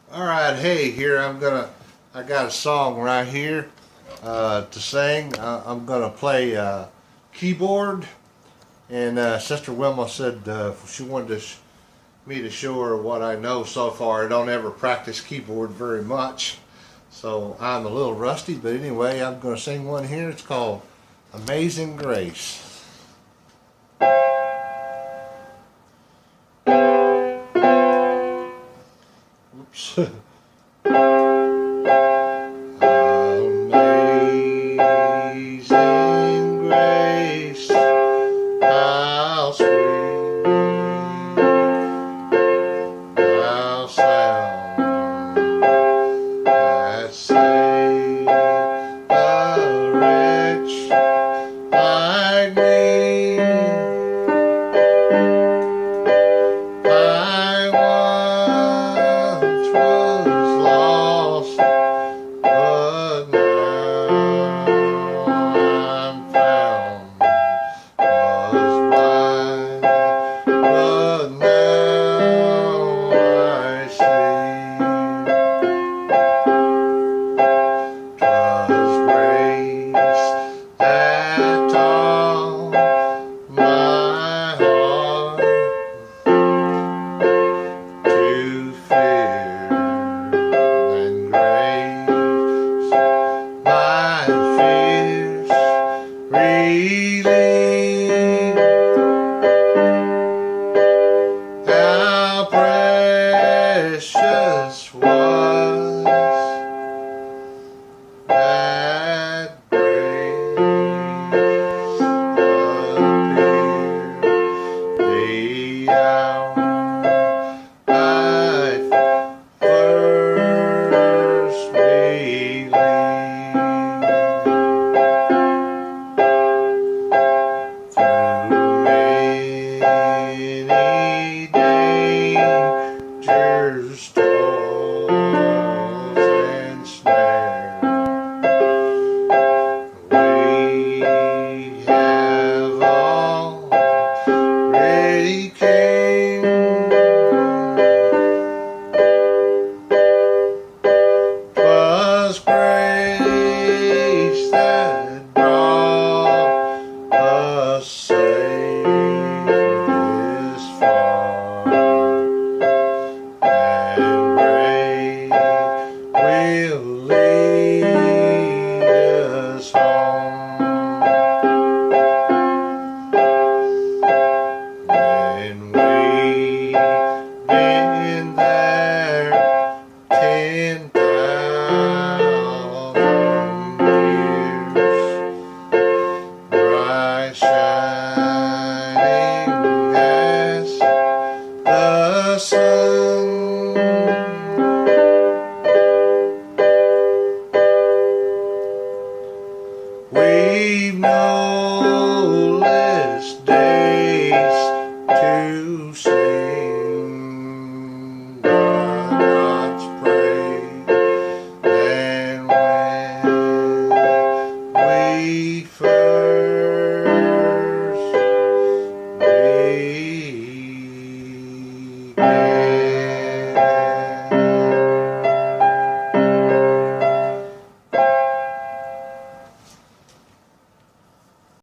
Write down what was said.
Alright, hey, here I got a song right here to sing. I'm gonna play keyboard, and Sister Wilma said she wanted me to show her what I know so far. I don't ever practice keyboard very much, so I'm a little rusty, but anyway, I'm gonna sing one here. It's called Amazing Grace. Oops. Amazing grace, how sweet the sound that saved a wretch like me. I once was lost, but now I'm found. Was blind, but now I see. 'Twas grace that taught my heart to fear, and grace my fears relieved. How precious was that grace appeared the hour I first believed. Through many dangers toiled,